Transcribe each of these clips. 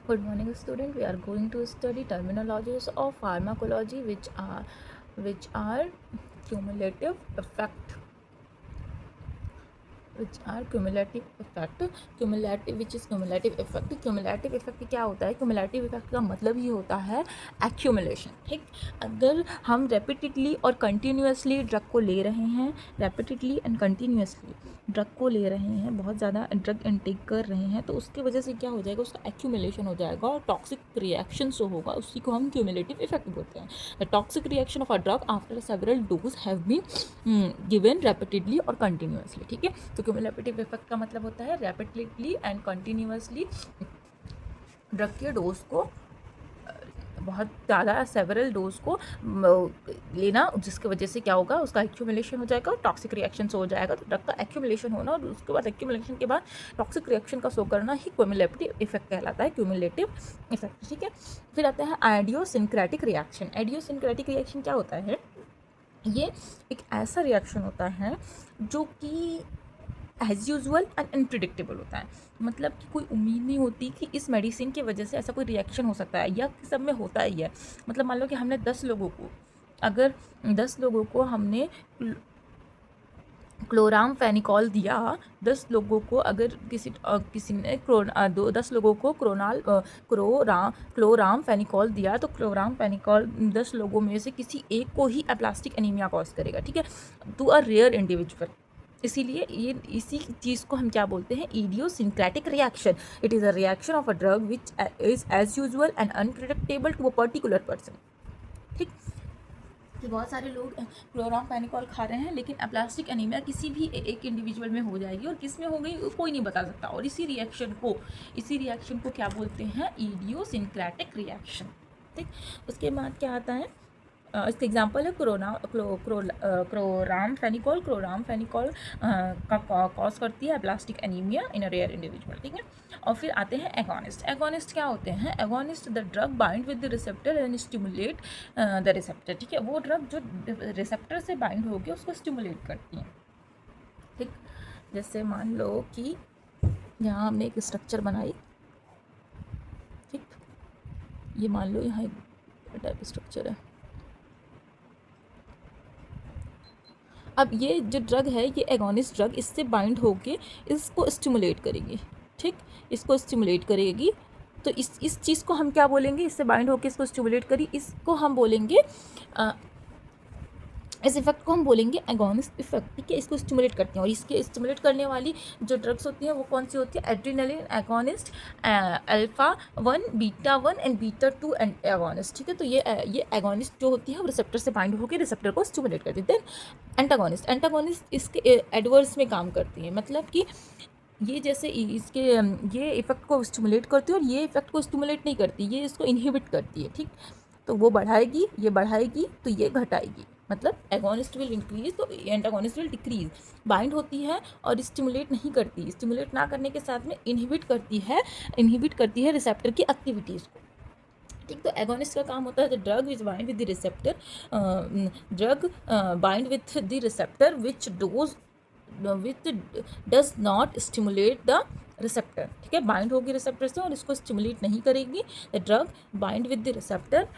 Good morning, student. We are going to study terminologies of pharmacology, which are cumulative effect, cumulative effect. Cumulative effect क्या होता है? Cumulative effect का मतलब ही होता है accumulation. ठीक, अगर हम repeatedly और continuously ड्रग को ले रहे हैं, repeatedly and continuously ड्रग को ले रहे हैं, बहुत ज़्यादा ड्रग इनटेक कर रहे हैं, तो उसकी वजह से क्या हो जाएगा, उसका एक्यूमुलेशन हो जाएगा और टॉक्सिक रिएक्शन जो होगा उसी को हम क्यूमुलेटिव इफेक्ट बोलते हैं. The toxic reaction of a drug after several dose have been given repeatedly और कंटिन्यूसली. ठीक है, तो क्यूमुलेटिव इफेक्ट का मतलब होता है रेपिटेडली एंड कंटिन्यूसली ड्रग के डोज को, बहुत ज़्यादा सेवरल डोज को लेना, जिसकी वजह से क्या होगा, उसका एक्यूमुलेशन हो जाएगा और टॉक्सिक रिएक्शन हो जाएगा. तो ड्रग का एक्यूमुलेशन होना और उसके बाद एक्यूमुलेशन के बाद टॉक्सिक रिएक्शन का शो करना ही क्यूमुलेटिव इफेक्ट कहलाता है, क्यूमुलेटिव इफेक्ट. ठीक है, फिर आता है आइडियोसिंक्रेटिक रिएक्शन. आइडियोसिंक्रेटिक रिएक्शन क्या होता है? ये एक ऐसा रिएक्शन होता है जो कि एज यूजुअल एंड अनप्रिडिक्टेबल होता है. मतलब कि कोई उम्मीद नहीं होती कि इस मेडिसिन की वजह से ऐसा कोई रिएक्शन हो सकता है, या सब में होता ही है. मतलब मान लो कि हमने 10 लोगों को, अगर 10 लोगों को हमने क्लोराम फेनिकॉल दिया, 10 लोगों को अगर किसी ने 10 लोगों को क्लोराम फेनिकॉल दिया, तो क्लोराम फेनिकॉल 10 लोगों में से किसी एक को ही एप्लास्टिक एनीमिया कॉज करेगा. ठीक है, टू अ रेयर इंडिविजुअल. इसीलिए ये इसी चीज़ को हम क्या बोलते हैं, idiosyncratic reaction. It is a reaction of a drug which is as usual and unpredictable to a particular person. ठीक, कि बहुत सारे लोग क्लोराम पेनिकॉल खा रहे हैं, लेकिन एप्लास्टिक एनीमिया किसी भी एक इंडिविजुअल में हो जाएगी, और किस में हो गई कोई नहीं बता सकता. और इसी रिएक्शन को क्या बोलते हैं, इडियोसिंक्रेटिक रिएक्शन. ठीक, उसके बाद क्या आता है, इसका एग्जाम्पल है क्लोराम फेनिकॉल का कॉज करती है plastic anaemia in a rare individual. ठीक है, और फिर आते हैं एगोनिस्ट. एगोनिस्ट क्या होते हैं? Agonist the drug bind with the receptor and stimulate the receptor. ठीक है, वो ड्रग जो रिसेप्टर से बाइंड होकर उसको स्टिमुलेट करती है. ठीक, जैसे मान लो कि यहाँ हमने एक स्ट्रक्चर बनाई. ठीक, ये मान लो यहाँ एक टाइप स्ट्रक्चर है. अब ये जो ड्रग है, ये एगोनिस्ट ड्रग इससे बाइंड होके इसको स्टिमुलेट करेगी. ठीक, इसको स्टिमुलेट करेगी. तो इस चीज़ को हम क्या बोलेंगे, इससे बाइंड होके इसको स्टिमुलेट करी, इसको हम बोलेंगे इस इफेक्ट को हम बोलेंगे एगोनिस्ट इफेक्ट. ठीक है, इसको स्टिमुलेट करते हैं. और इसके स्टिमुलेट करने वाली जो ड्रग्स होती हैं वो कौन सी होती है? Adrenaline agonist, alpha 1, beta 1 and beta 2 and agonist. ठीक है, तो ये एगोनिस्ट जो होती है वो रिसेप्टर से बाइंड होकर रिसेप्टर को स्टिमुलेट करती है. देन एंटागोनिस्ट इसके एडवर्स में काम करती है. मतलब कि ये जैसे ये इफेक्ट को स्टिमुलेट करती है और ये इफेक्ट को स्टिमुलेट नहीं करती, ये इसको इनहिबिट करती है. ठीक, तो वो बढ़ाएगी, ये बढ़ाएगी, तो ये घटाएगी. मतलब एगोनिस्ट विल इंक्रीज तो एंटागोनिस्ट विल डिक्रीज. बाइंड होती है और स्टिमुलेट नहीं करती. स्टिमुलेट ना करने के साथ में इनहिबिट करती है रिसेप्टर की एक्टिविटीज़ को. ठीक, तो एगोनिस्ट का काम होता है the drug which bind with the receptor, drug bind with the receptor which does not stimulate the receptor. ठीक है, बाइंड होगी रिसेप्टर से और इसको स्टिमुलेट नहीं करेगी. The drug bind with the receptor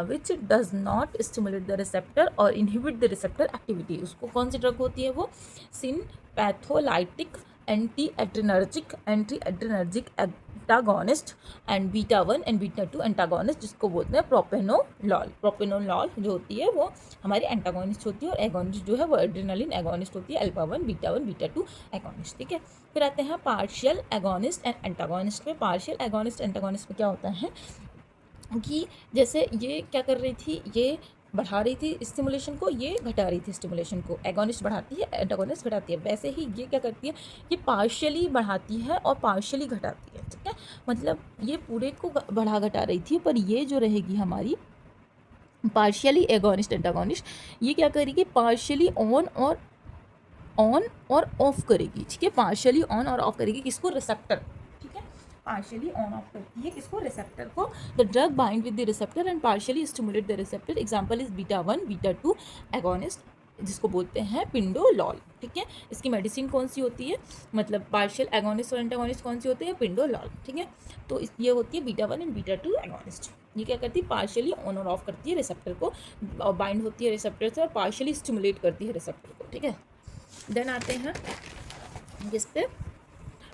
which does not stimulate the receptor और inhibit the receptor activity. उसको कौन सी ड्रग होती है? वो sympatholytic antiadrenergic antagonist and beta 1 and beta 2 antagonist, जिसको बोलते हैं प्रोपेनोलॉल जो होती है वो हमारी एंटागोनिस्ट होती है, और एगोनिस्ट जो है वो एड्रेनालिन एगोनिस्ट होती है, अल्फा 1 बीटा 2 एगोनिस्ट. ठीक है, फिर आते हैं पार्शियल एगोनिस्ट एंड एंटागोनिस्ट में. पार्शियल एगोनिस्ट एंटागोनिस्ट में क्या होता है कि जैसे ये क्या कर रही थी, ये बढ़ा रही थी स्टिमुलेशन को, ये घटा रही थी स्टिमुलेशन को. एगोनिस्ट बढ़ाती है, एंटागोनिस्ट घटाती है. वैसे ही ये क्या करती है, ये पार्शियली बढ़ाती है और पार्शियली घटाती है. ठीक है, मतलब ये पूरे को बढ़ा घटा रही थी, पर ये जो रहेगी हमारी पार्शियली एगोनिस्ट एंटागोनिस्ट, ये क्या करेगी, पार्शियली ऑन और ऑफ करेगी. ठीक है, पार्शियली ऑन और ऑफ करेगी किसको? रिसेप्टर. पार्शियली ऑन ऑफ करती है किसको? रिसेप्टर को. The drug bind with the receptor and partially stimulate the receptor. Example is beta 1 beta 2 agonist. जिसको बोलते हैं पिंडोलॉल, ठीक है। इसकी मेडिसिन कौन सी होती है, मतलब पार्शियल एगोनिस्ट और एंटागोनिस्ट कौन सी होती है, पिंडोलॉल, ठीक है। तो ये होती है बीटा 1 एंड बीटा 2 एगोनिस्ट। ये क्या करती है, पार्शियली ऑन और ऑफ करती है रिसेप्टर को, बाइंड होती है रिसेप्टर से और पार्शियली स्टिमुलेट करती है रिसेप्टर को, ठीक है। देन आते हैं जिस पे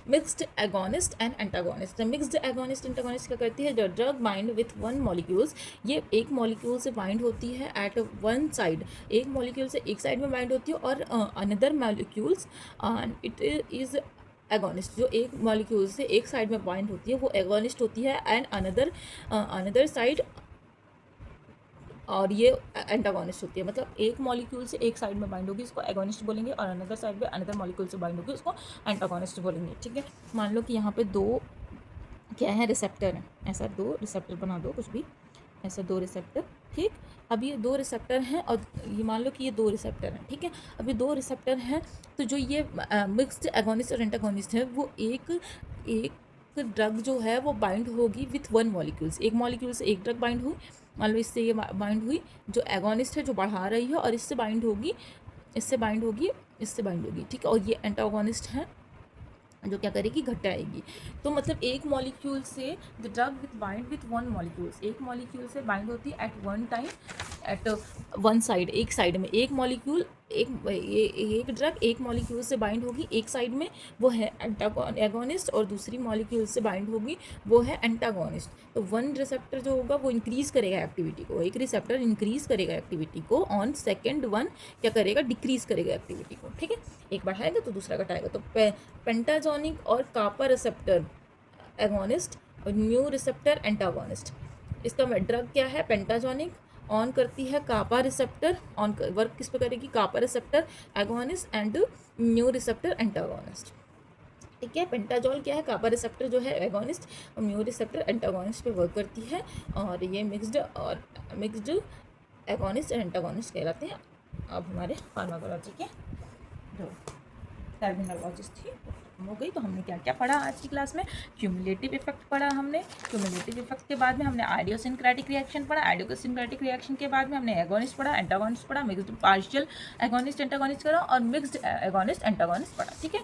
mixed agonist and antagonist. Mixed agonist antagonist क्या करती है, the drug bind with one molecules, ये एक मॉलिक्यूल से बाइंड होती है एट वन साइड, एक मॉलिक्यूल से एक साइड में बाइंड होती है, और another molecules it is agonist, जो एक मॉलिक्यूल से एक साइड में बाइंड होती है वो एगोनिस्ट होती है, एंड अनदर साइड और ये एंटागोनिस्ट होती है। मतलब एक मॉलिक्यूल से एक साइड में बाइंड होगी उसको एगोनिस्ट बोलेंगे, और अनदर साइड पे अनदर मॉलिक्यूल से बाइंड होगी उसको एंटागोनिस्ट बोलेंगे, ठीक है। मान लो कि यहाँ पे दो क्या है, रिसेप्टर हैं, ऐसा दो रिसेप्टर बना दो, कुछ भी ऐसा दो रिसेप्टर, ठीक। अब ये दो रिसेप्टर हैं और ये मान लो कि ये दो रिसेप्टर हैं, ठीक है। अब ये दो रिसेप्टर हैं, तो जो ये मिक्स्ड एगोनिस्ट और एंटागोनिस्ट है वो एक ड्रग जो है वो बाइंड होगी विथ वन मॉलिक्यूल्स, एक मॉलिक्यूल से एक ड्रग बाइंड हुई, मान लो इससे ये बाइंड हुई, जो एगोनिस्ट है जो बढ़ा रही है, और इससे बाइंड होगी, इससे बाइंड होगी, इससे बाइंड होगी, ठीक है। और ये एंटागोनिस्ट है जो क्या करेगी, घटाएगी। तो मतलब एक मॉलिक्यूल से the drug with bind with one molecules, एक मॉलिक्यूल से बाइंड होती है at one time at one side, एक साइड में एक मॉलिक्यूल, एक ड्रग एक मॉलिक्यूल से बाइंड होगी एक साइड में, वो है एगोनिस्ट, और दूसरी मॉलिक्यूल से बाइंड होगी वो है एंटागोनिस्ट। तो वन रिसेप्टर जो होगा वो इंक्रीज़ करेगा एक्टिविटी को, एक रिसेप्टर इंक्रीज़ करेगा एक्टिविटी को, ऑन सेकेंड वन क्या करेगा, डिक्रीज़ करेगा एक्टिविटी को, ठीक है। एक बढ़ाएगा तो दूसरा घटाएगा। तो पेंटाजोनिक और कापा रिसेप्टर एगोनिस्ट और न्यू रिसेप्टर एंटागोनिस्ट। इसका ड्रग क्या है, पेंटाजोनिक, ऑन करती है कापा रिसेप्टर, ऑन वर्क किस पे करेगी, kappa receptor agonist and mu receptor antagonist, ठीक है। पेंटाजोल क्या है, कापा रिसेप्टर जो है एगोनिस्ट, और म्यू रिसेप्टर एंटागोनिस्ट पे वर्क करती है, और ये मिक्स्ड एगोनिस्ट और एंटागोनिस्ट कहलाते हैं। अब हमारे फार्माकोलॉजी के जो टर्मिनोलॉजीज थी हो गई। तो हमने क्या क्या पढ़ा आज की क्लास में, क्यूमुलेटिव इफेक्ट पढ़ा हमने, क्यूमुलेटिव इफेक्ट के बाद में हमने आइडियोसिंक्रेटिक रिएक्शन पढ़ा, आइडियोसिंक्रेटिक रिएक्शन के बाद में हमने एगोनिस्ट पढ़ा, एंटागोनिस्ट पढ़ा, मिक्स्ड पार्शियल एगोनिस्ट एंटागोनिस्ट पढ़ा, और मिक्स्ड एगोनिस्ट एंटागोनिस्ट पढ़ा, ठीक है।